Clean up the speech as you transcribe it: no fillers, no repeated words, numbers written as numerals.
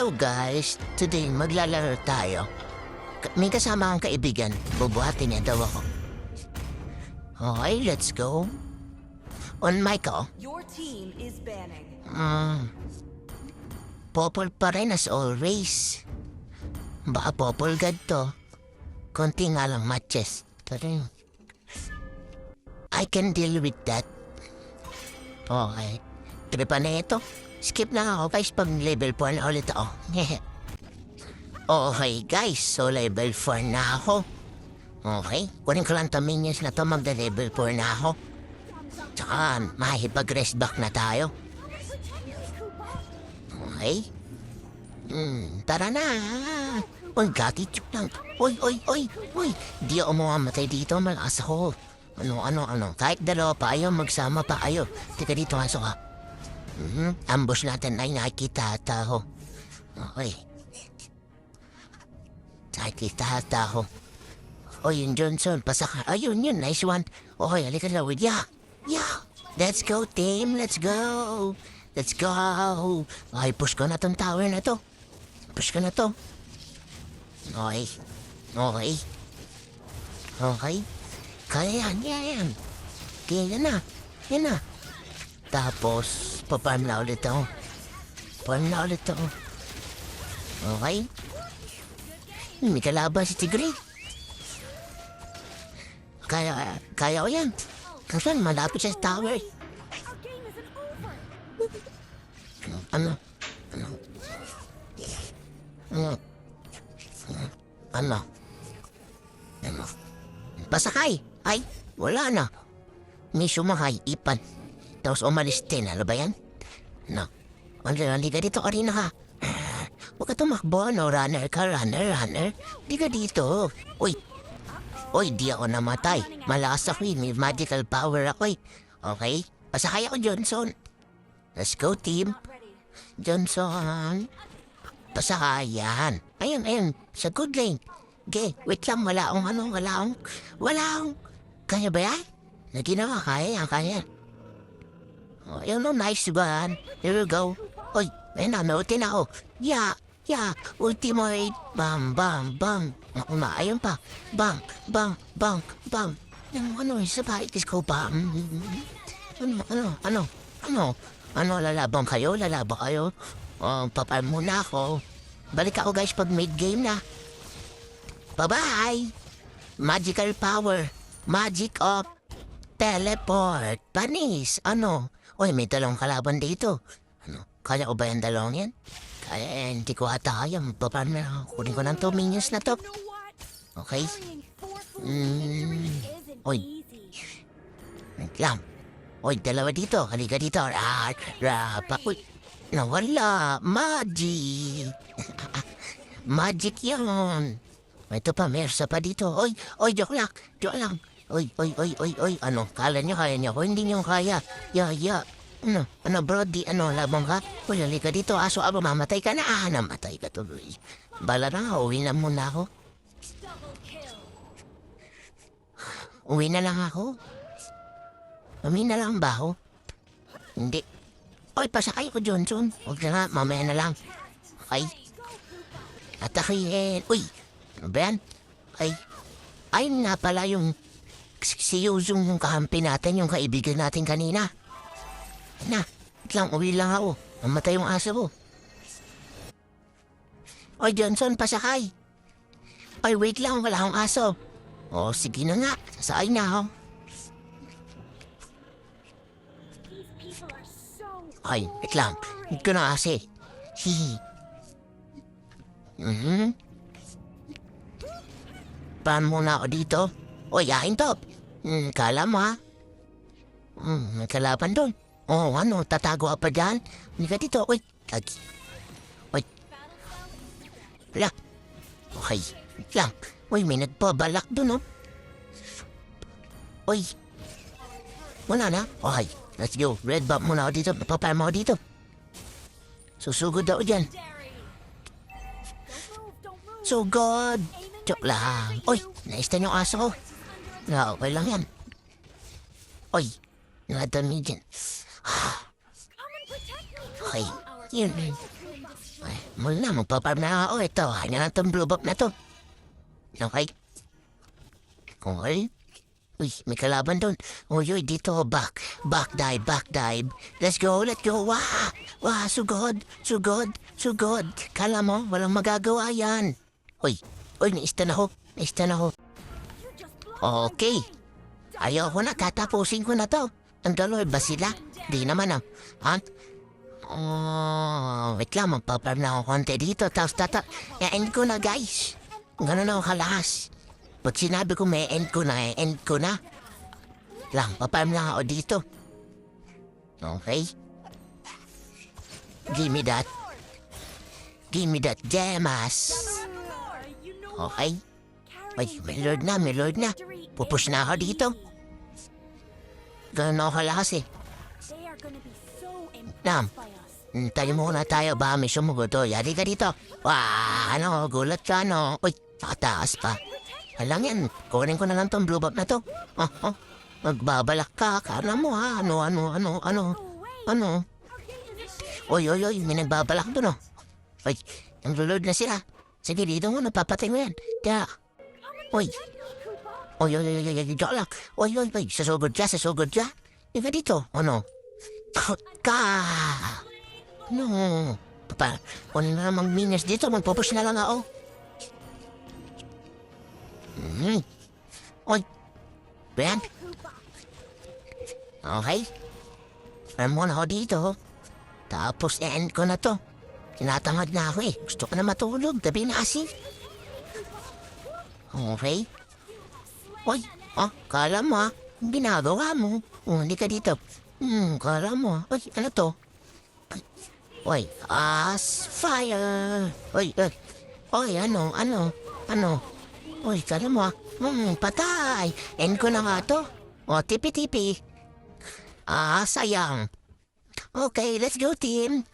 Hello guys! Today maglalaro tayo. May kasama akong kaibigan. Bubuhatin niya daw ako. Okay, let's go. On mic ako. Your team is banning. Popol pa rin as always. Baka popol god to. Konti nga lang matches. Pero I can deal with that. Okay. Tripa na ito. Skip lang ako guys pag level 4 na ulit ako. Okay guys, so level 4 na ako. Okay, kunin ko lang ito minions na to, magda-level 4 na ako. Tsaka mahipag-rest back na tayo. Okay. Tara na. Uy, gratitude lang. Uy. Di ako mamamatay dito, malakas ako. Ano. Kahit dalawa pa ayaw, magsama pa kayo. Tika dito, masok ka. Ambush natin ay nakikita ata ako. Okay. Nakikita ata ako. O yun Johnson, pasaka. Ayun yun, nice one. Okay, halika na with ya. Yeah. Let's go team, let's go. Let's go. Okay, push ko na tong tower na to. Push ko na to. Okay. Kaya yan. Kaya yan na. Tapos, paparm na ulit ako. Okay. May kalaban si Tigre. Kaya ko yan. Kasi malapit siya sa tower. Ano? Pasakay. Ay, wala na. May sumakay, ipan. Tapos umalis din, ano ba yan? No. Halika dito, Arina ka. Huwag ka tumakbo, no? Runner ka, runner. Di ka dito. Uy, di ako namatay. Malakas ako, may magical power ako, eh. Okay? Pasakay ako, Johnson. Let's go, team. Johnson. Pasakay yan. Ayun, sa good lane. Okay, wait lang, wala akong. Kaya ba yan? Naginawa, kaya yan. Oh, yun no, nice one. Here we go. Oy, nautin ako. Yeah. Ultimate. Bang. Ayun pa. Bang. Isa pa, itis ko pa. Ano, lalaban kayo? Papal muna ako. Balik ako guys pag mid-game na. Bye-bye. Magical power. Magic of teleport. Panis. Uy, may dalawang kalaban dito. Kaya ko ba yung dalawang yan? Kaya hindi ko ata kaya. Paano na? Kunin ko ng 2 minions na to. Okay? Uy. Wait lang. Uy, dalawa dito. Halika dito. Uy, nawala. Magic. Magic yan. Ito pa, mersa pa dito. Uy, joke lang. Uy. Kala nyo kaya niyo ako? Hindi nyo kaya. Yeah. Bro, labang ka? Uy, halika dito, aso, mamatay ka na. Namatay ka tuloy. Bala na, uwi na muna ako. Uwi na lang ako. Uwi na lang ba ako? Hindi. Uy, pasakay ko, Johnson. Huwag na nga, mamaya na lang. Okay? Atakihin. Uy, ano ba yan? Ayun nga pala yung si Yuzong yung kahampi natin, yung kaibigan natin kanina. Uwi lang ako. Mamatay yung aso ko. Oy, Johnson, pasakay. Oy, wait lang, wala akong aso. Sige na nga. Sasakay na ako. Ay, wait lang. Hindi ko na kasi. Paano muna ako dito? Oy, yakin to. Kala mo ha? May kalaban doon. Tatago ka pa dyan? Hindi ka dito. Uy. Wala. Okay. Wait lang. Uy, may nagpabalak doon, oh. Uy. Wala na. Okay. Let's go. Red buff muna ako dito. Papayama ako dito. Susugod ako dyan. So good. Joke lang. Uy, naistan yung aso ko. Okay lang yan. Uy, nadami dyan. Okay, yun. Ay, mula na, magpaparm na ako. Ito, hanya na itong blue buff na to. Okay. Okay. Uy, may kalaban doon. Uy, dito, back. Back dive. Let's go. Wah, sugod. Kala mo, walang magagawa yan. Uy, naista na ho. Okay. Ayoko na, tatapusin ko na to. Ang daloy ba sila? Di naman ah. Ha? Wait lang, magpaparm na ako konti dito. Tapos i-end ko na, guys. Ganun ako kalahas. Pag sinabi ko may end ko na. Lang, paparm na ako dito. Okay? Give me that gemas. Okay? Ay, may lord na. Pupush na ako dito. Ganun ako kalahas eh. They are gonna be so Nam. impressed by us. Tayo muna tayo, ba may sumugod to. Yari ka dito. Wah, gulat ka, no? Uy, nakataas pa. Alam yan, kunin ko na lang tong blue buff na to. Magbabalak ka, kala mo ha. Ano? Uy, may nagbabalak doon, oh. Uy, ang lulod na sila. Sige, dito mo, napapatay mo yan. Kaya, uy, joke lang. Uy, sasugod ka. Ika dito, ano? Ka! No. Papa, kunin na namang minas dito, magpupush na lang ako. Uy, Ben? Okay. Alam mo na ako dito. Tapos end ko na to. Tinatamad na ako eh. Gusto ko na matulog. Gabi na kasi. Okay. Uy, kala mo ginagawa mo. Hindi ka dito. Kala mo Uy, ano to? Uy, fire. Uy, ano? Uy, kala mo patay. End ko na nga to. Tipi-tipi. Sayang. Okay, let's go team.